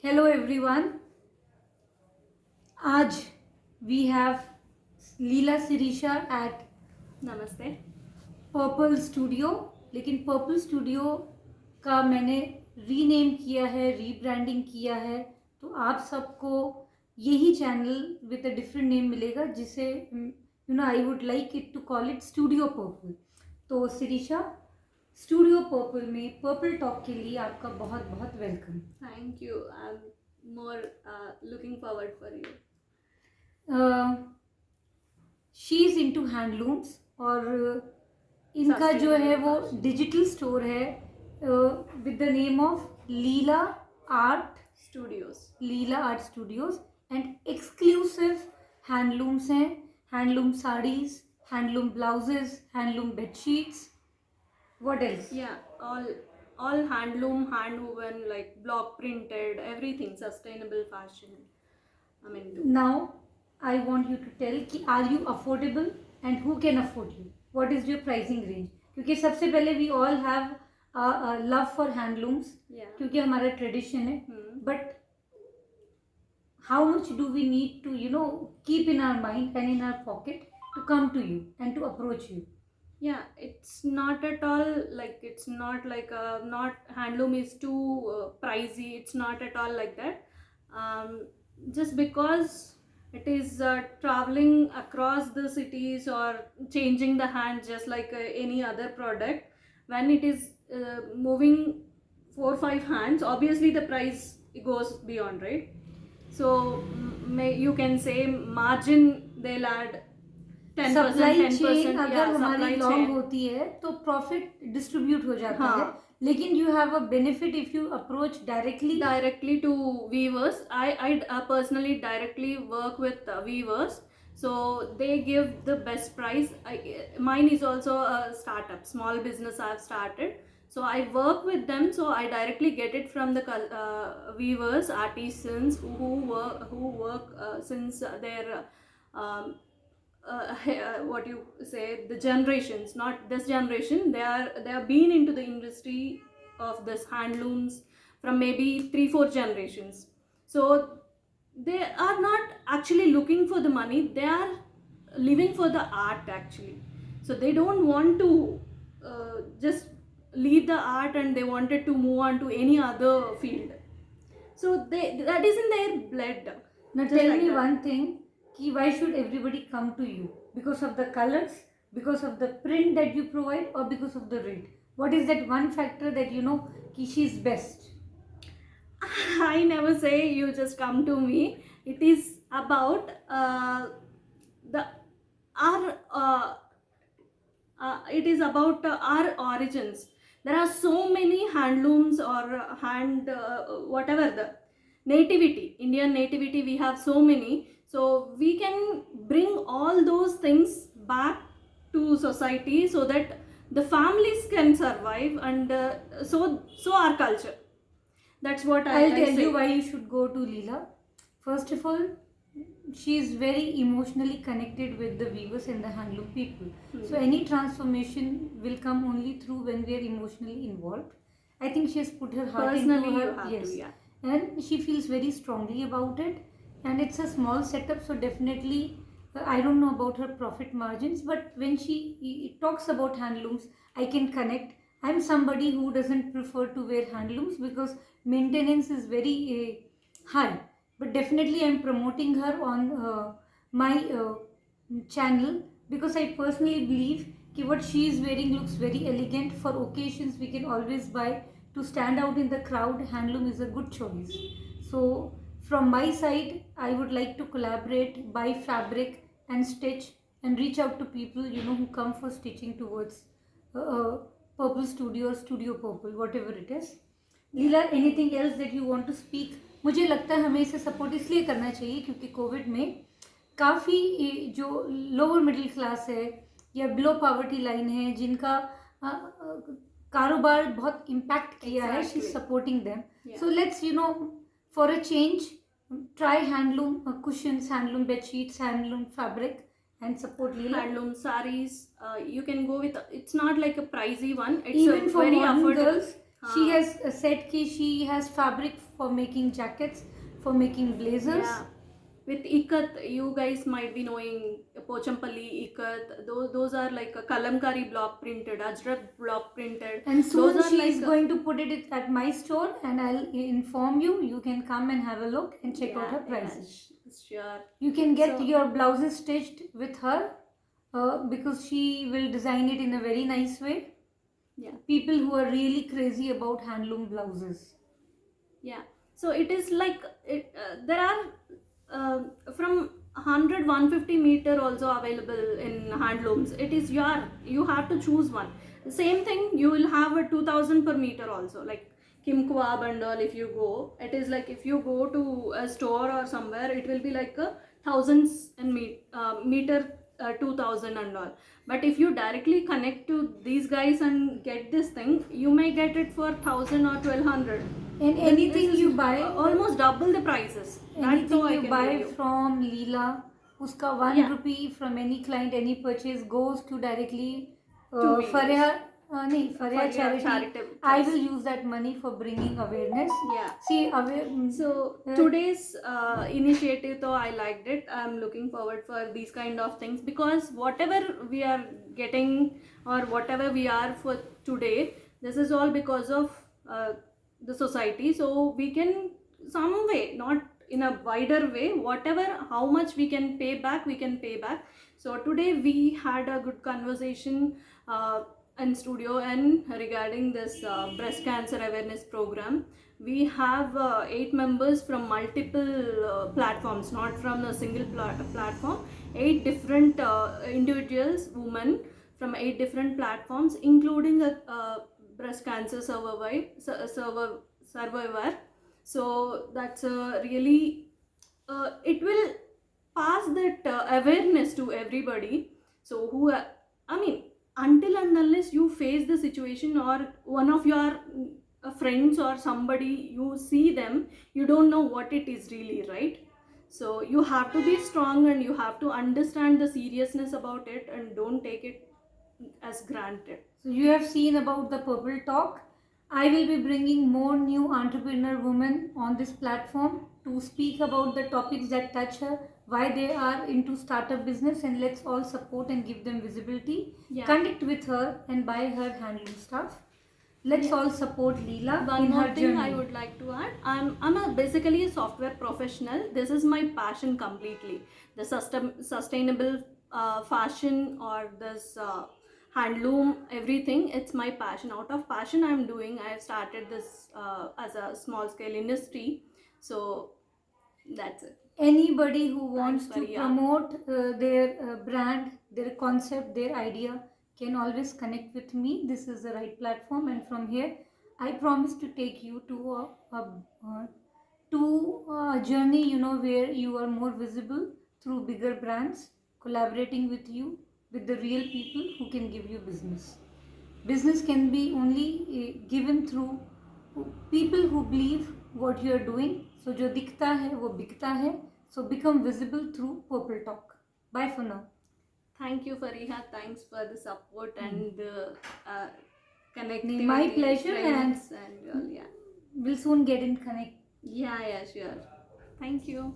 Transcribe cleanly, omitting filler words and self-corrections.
Hello everyone. आज we have Leela Sirisha at नमस्ते। Purple studio, लेकिन पर्पल स्टूडियो का मैंने रीनेम किया है, रीब्रांडिंग किया है, तो आप सबको यही channel with a different name मिलेगा, जिसे I would like it to call it studio purple. तो सिरीशा, स्टूडियो पर्पल में पर्पल टॉक के लिए आपका बहुत बहुत welcome. Thank you. I am more looking forward for you. She is into handlooms और इनका जो है वो डिजिटल स्टोर है with the name of Leela art studios and exclusive handlooms हैं, handloom sarees, handloom blouses, handloom bedsheets, what else? Yeah, all handloom, hand woven, like block printed, everything sustainable fashion. I mean, Now I want you to tell कि are you affordable and who can afford you? What is your pricing range? क्योंकि सबसे पहले we all have a love for handlooms, yeah. क्योंकि हमारा tradition है, but how much do we need to keep in our mind and in our pocket to come to you and to approach you? Yeah, it's not at all like, it's not like not handloom is too pricey. It's not at all like that. Just because it is traveling across the cities or changing the hand just like any other product, when it is moving 4-5 hands, obviously the price goes beyond, right? So you can say margin they'll add 10%, supply chain अगर yeah, हमारी long होती है तो profit distribute हो जाता है, लेकिन you have a benefit if you approach directly to weavers. I personally directly work with weavers, so they give the best price. Mine is also a startup, small business I've started, so I work with them, so I directly get it from the weavers, artisans who work since their what you say, the generations, not this generation, they are been into the industry of this handlooms from maybe 3-4 generations. So they are not actually looking for the money, they are living for the art actually. So they don't want to just leave the art and they wanted to move on to any other field. So that is in their blood. Now tell me one thing, कि why should everybody come to you? Because of the colors, because of the print that you provide, or because of the rate? What is that one factor that you know कि she is best? I never say you just come to me. It is about it is about our origins. There are so many handlooms or whatever the nativity, Indian nativity, we have so many. So we can bring all those things back to society so that the families can survive, and so our culture. That's what I'll tell you why you should go to Leela. First of all, she is very emotionally connected with the weavers and the handloom people. So any transformation will come only through when we are emotionally involved. I think she has put her heart into her. Yes. And she feels very strongly about it. And it's a small setup, so definitely I don't know about her profit margins, but when she talks about handlooms, I can connect. I'm somebody who doesn't prefer to wear handlooms because maintenance is very high, but definitely I'm promoting her on my channel because I personally believe that what she is wearing looks very elegant. For occasions we can always buy. To stand out in the crowd, handloom is a good choice. So from my side, I would like to collaborate, buy fabric and stitch and reach out to people who come for stitching towards Purple Studio or Studio Purple, whatever it is. Leela, anything else that you want to speak? मुझे लगता है हमें इसे support इसलिए करना चाहिए क्योंकि Covid में काफ़ी जो लोअर मिडिल क्लास है या बिलो पॉवर्टी लाइन है, जिनका कारोबार बहुत इम्पैक्ट किया है, she is supporting them. So let's for a change try handloom cushions, handloom bed sheets, handloom fabric, and support Leela. Handloom sarees, you can go with, it's not like a pricey one, it's even for very modern affordable. Girls, she has said कि she has fabric for making jackets, for making blazers. Yeah. With ikat, you guys might be knowing Pochampalli ikat. Those are like a kalamkari block printed, Ajrak block printed. And soon Those are she like is going to put it at my store, and I'll inform you. You can come and have a look and check out her prices. Sure. You can get So- your blouses stitched with her because she will design it in a very nice way. Yeah. People who are really crazy about handloom blouses. Yeah. So it is like there are from 100 150 meter also available in handlooms. It is you have to choose one. The same thing, you will have a 2000 per meter also, like Kim Kwab and all. If you go, it is like if you go to a store or somewhere, it will be like a thousands and meter 2000 and all. But if you directly connect to these guys and get this thing, you may get it for 1000 or 1200. And This anything is you buy, almost double the prices. That's anything how I you can buy tell you. from Leela, uska 1 Yeah. rupee from any client, any purchase goes to directly To Weavers. Faria Faria charity. Charitable I Trust. will use that money for bringing awareness. Yeah. See, So today's initiative, though, I liked it. I'm looking forward for these kind of things, because whatever we are getting or whatever we are for today, this is all because of the society. So we can some way, not in a wider way, whatever, how much we can pay back, we can pay back. So today we had a good conversation in studio and regarding this breast cancer awareness program. We have 8 members from multiple platforms, not from a single platform. 8 different individuals, women from 8 different platforms, including a breast cancer survivor. So that's really it will pass that awareness to everybody. So who I mean, until and unless you face the situation, or one of your friends or somebody, you see them, you don't know what it is really, right? So you have to be strong, and you have to understand the seriousness about it, and don't take it as granted. So you have seen about the Purple Talk. I will be bringing more new entrepreneur women on this platform to speak about the topics that touch her, why they are into startup business, and let's all support and give them visibility. Yeah. Connect with her and buy her handloom stuff. Let's all support Leela One in more her thing journey. I would like to add, I'm basically a software professional. This is my passion completely. The sustainable fashion, or this handloom, everything, it's my passion. Out of passion I have started this as a small scale industry. So that's it. Anybody who wants Thanks, to Faria. promote their brand, their concept, their idea, can always connect with me. This is the right platform, and from here I promise to take you to a journey, where you are more visible through bigger brands, collaborating with you, with the real people who can give you business. Business can be only given through people who believe what you are doing. So जो दिखता है वो बिकता है. So become visible through Purple Talk. Bye for now. Thank you, Fariha. Thanks for the support and the connectivity. My pleasure, and all, yeah. We'll soon get in connect. Yeah, sure. Thank you.